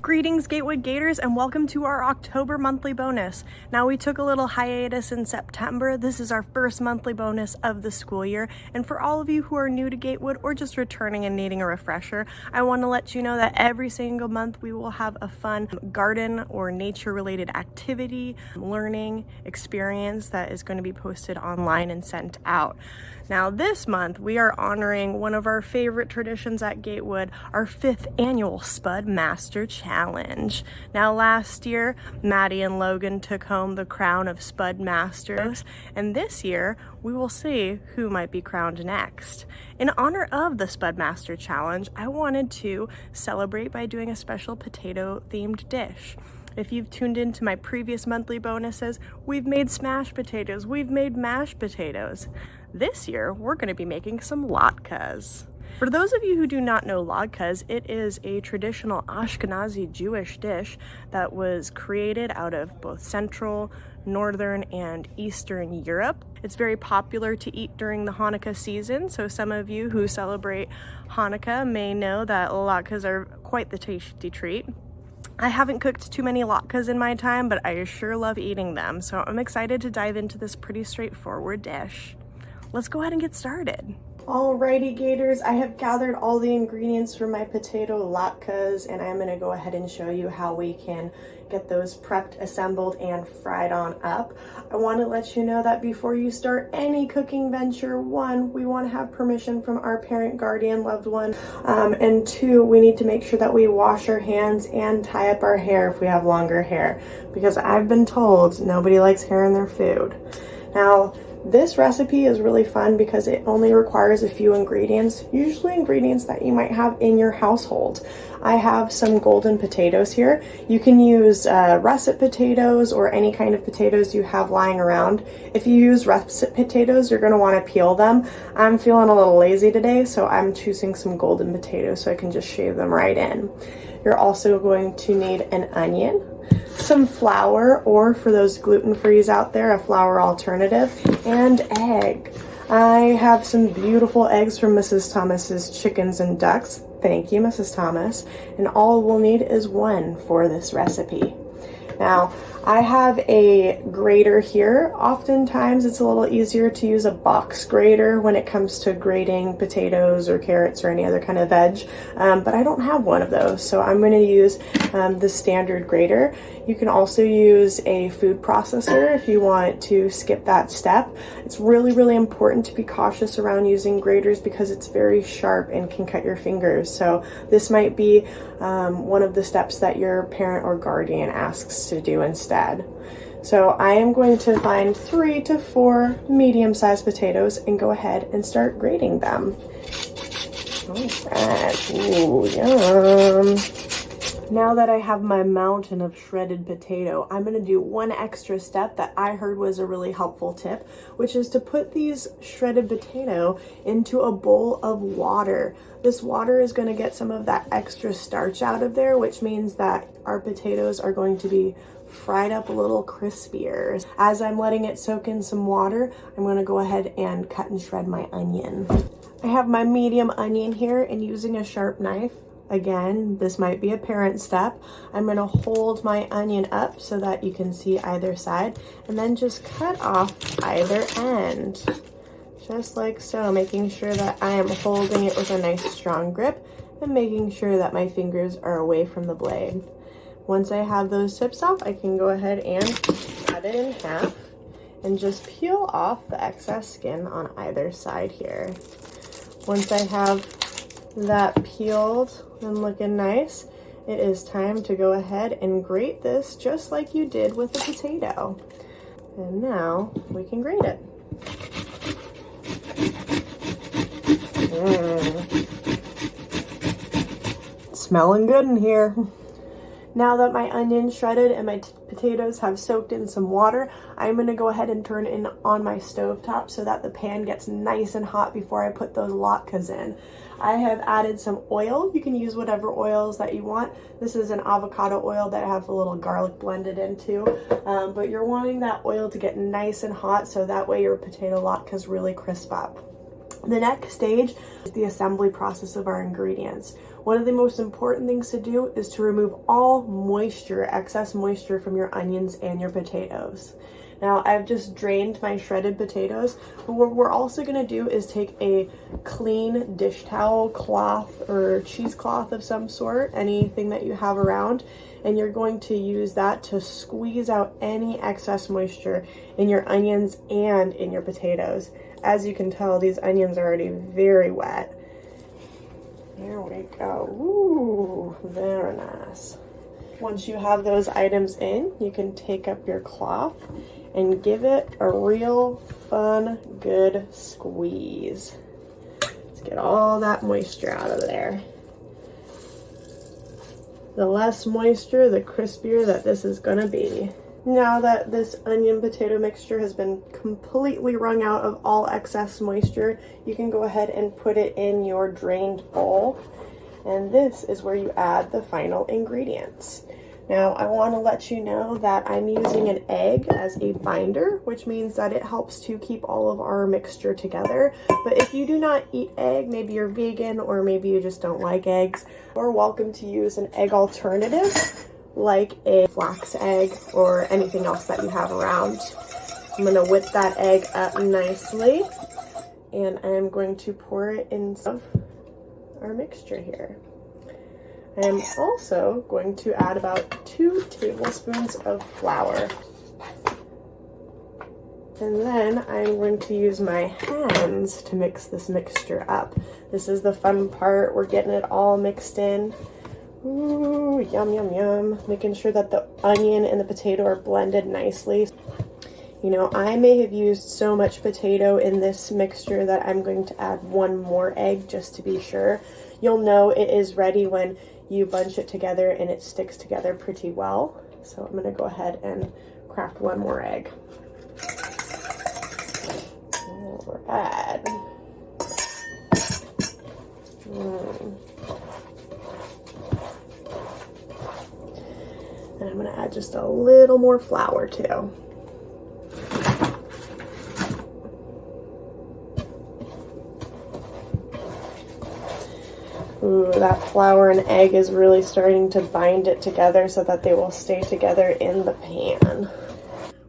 Greetings Gatewood Gators and welcome to our October monthly bonus. Now we took a little hiatus in September. This is our first monthly bonus of the school year, and for all of you who are new to Gatewood or just returning and needing a refresher, I want to let you know that every single month we will have a fun garden or nature related activity, learning experience that is going to be posted online and sent out. Now this month we are honoring one of our favorite traditions at Gatewood, our 5th annual Spud Master Challenge. Now last year, Maddie and Logan took home the crown of Spud Masters, and this year we will see who might be crowned next. In honor of the Spud Master Challenge, I wanted to celebrate by doing a special potato themed dish. If you've tuned into my previous monthly bonuses, we've made smashed potatoes, we've made mashed potatoes. This year, we're going to be making some latkes. For those of you who do not know latkes, it is a traditional Ashkenazi Jewish dish that was created out of both Central, Northern, and Eastern Europe. It's very popular to eat during the Hanukkah season, so some of you who celebrate Hanukkah may know that latkes are quite the tasty treat. I haven't cooked too many latkes in my time, but I sure love eating them, so I'm excited to dive into this pretty straightforward dish. Let's go ahead and get started. Alrighty Gators, I have gathered all the ingredients for my potato latkes, and I'm going to go ahead and show you how we can get those prepped, assembled, and fried on up. I want to let you know that before you start any cooking venture, 1, we want to have permission from our parent, guardian, loved one, and 2, we need to make sure that we wash our hands and tie up our hair if we have longer hair, because I've been told nobody likes hair in their food. Now, this recipe is really fun because it only requires a few ingredients, usually ingredients that you might have in your household. I have some golden potatoes here. You can use russet potatoes or any kind of potatoes you have lying around. If you use russet potatoes, you're going to want to peel them. I'm feeling a little lazy today, so I'm choosing some golden potatoes so I can just shave them right in. You're also going to need an onion, some flour, or for those gluten-frees out there, a flour alternative, and egg. I have some beautiful eggs from Mrs. Thomas's Chickens and Ducks. Thank you, Mrs. Thomas. And all we'll need is 1 for this recipe. Now, I have a grater here. Oftentimes it's a little easier to use a box grater when it comes to grating potatoes or carrots or any other kind of veg, but I don't have one of those, so I'm going to use the standard grater. You can also use a food processor if you want to skip that step. It's really, really important to be cautious around using graters because it's very sharp and can cut your fingers, so this might be one of the steps that your parent or guardian asks to do instead. So I am going to find 3 to 4 medium-sized potatoes and go ahead and start grating them. Alright, ooh, yum. Now that I have my mountain of shredded potato, I'm going to do one extra step that I heard was a really helpful tip, which is to put these shredded potato into a bowl of water. This water is going to get some of that extra starch out of there, which means that our potatoes are going to be fried up a little crispier. As I'm letting it soak in some water, I'm going to go ahead and cut and shred my onion. I have my medium onion here, and using a sharp knife, again, this might be a parent step, I'm going to hold my onion up so that you can see either side, and then just cut off either end. Just like so, making sure that I am holding it with a nice strong grip and making sure that my fingers are away from the blade. Once I have those tips off, I can go ahead and cut it in half and just peel off the excess skin on either side here. Once I have that peeled and looking nice, it is time to go ahead and grate this just like you did with the potato. And now we can grate it. Smelling good in here. Now that my onion shredded and my potatoes have soaked in some water, I'm going to go ahead and turn it on my stove top so that the pan gets nice and hot before I put those latkes in. I have added some oil. You can use whatever oils that you want. This is an avocado oil that I have a little garlic blended into, but you're wanting that oil to get nice and hot so that way your potato latkes really crisp up. The next stage is the assembly process of our ingredients. One of the most important things to do is to remove all moisture, excess moisture from your onions and your potatoes. Now I've just drained my shredded potatoes, but what we're also gonna do is take a clean dish towel, cloth, or cheesecloth of some sort, anything that you have around, and you're going to use that to squeeze out any excess moisture in your onions and in your potatoes. As you can tell, these onions are already very wet. There we go. Ooh, very nice. Once you have those items in, you can take up your cloth and give it a real fun, good squeeze. Let's get all that moisture out of there. The less moisture, the crispier that this is gonna be. Now that this onion potato mixture has been completely wrung out of all excess moisture, you can go ahead and put it in your drained bowl. And this is where you add the final ingredients. Now, I want to let you know that I'm using an egg as a binder, which means that it helps to keep all of our mixture together. But if you do not eat egg, maybe you're vegan or maybe you just don't like eggs, you're welcome to use an egg alternative like a flax egg or anything else that you have around. I'm going to whip that egg up nicely and I'm going to pour it into our mixture here. I'm also going to add about 2 tablespoons of flour. And then I'm going to use my hands to mix this mixture up. This is the fun part. We're getting it all mixed in. Ooh, yum, yum, yum. Making sure that the onion and the potato are blended nicely. You know, I may have used so much potato in this mixture that I'm going to add 1 more egg just to be sure. You'll know it is ready when you bunch it together and it sticks together pretty well. So I'm gonna go ahead and crack 1 more egg. All right. And I'm gonna add just a little more flour too. Ooh, that flour and egg is really starting to bind it together so that they will stay together in the pan.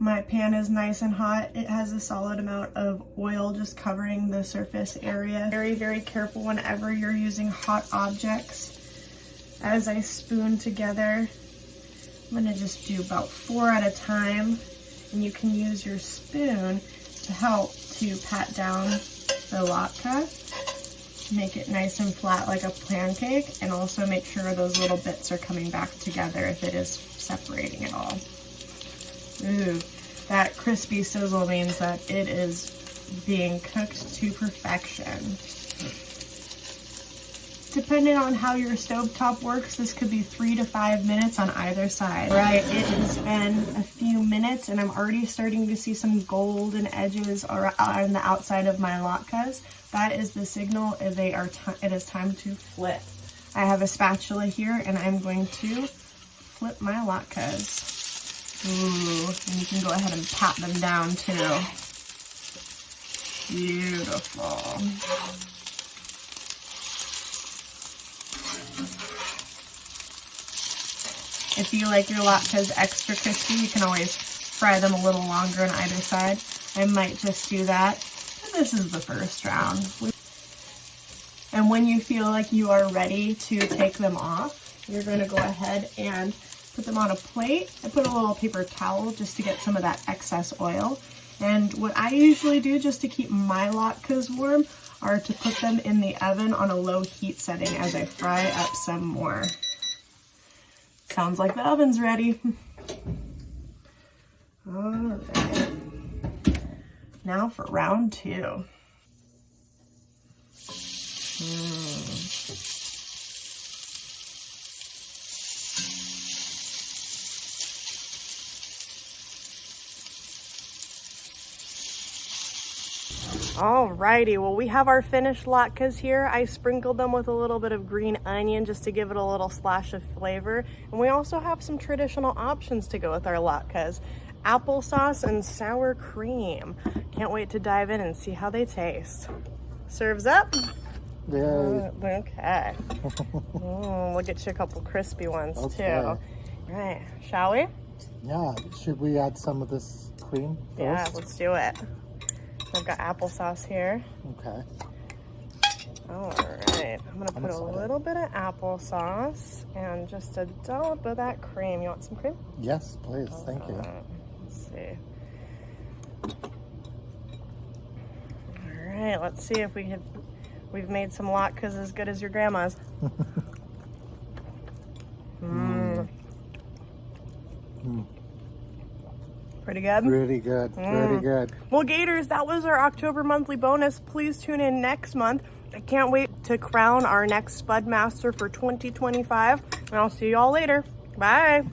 My pan is nice and hot. It has a solid amount of oil just covering the surface area. Very, very careful whenever you're using hot objects. As I spoon together, I'm gonna just do about 4 at a time, and you can use your spoon to help to pat down the latke. Make it nice and flat like a pancake, and also make sure those little bits are coming back together if it is separating at all. Ooh, that crispy sizzle means that it is being cooked to perfection. Depending on how your stovetop works, this could be 3 to 5 minutes on either side. Right, it has been a few minutes and I'm already starting to see some golden edges on the outside of my latkes. That is the signal it is time to flip. I have a spatula here and I'm going to flip my latkes. Ooh, and you can go ahead and pat them down too. Beautiful. If you like your latkes extra crispy, you can always fry them a little longer on either side. I might just do that. This is the first round. And when you feel like you are ready to take them off, you're going to go ahead and put them on a plate. I put a little paper towel just to get some of that excess oil. And what I usually do just to keep my latkes warm are to put them in the oven on a low heat setting as I fry up some more. Sounds like the oven's ready. All right. Now for round 2. Alrighty, well we have our finished latkes here. I sprinkled them with a little bit of green onion just to give it a little splash of flavor. And we also have some traditional options to go with our latkes. Applesauce and sour cream. Can't wait to dive in and see how they taste. Serves up. Yay. Okay. We'll get you a couple crispy ones too. Okay. All right, shall we? Yeah, should we add some of this cream first? Yeah, let's do it. I've got applesauce here. Okay. All right, I'm gonna put a little bit of applesauce and just a dollop of that cream. You want some cream? Yes, please. Thank you. Let's see. All right, let's see if we've made some latkes as good as your grandma's. Pretty good? Pretty good. Pretty good. Well, Gators, that was our October monthly bonus. Please tune in next month. I can't wait to crown our next Spud Master for 2025. And I'll see you all later. Bye.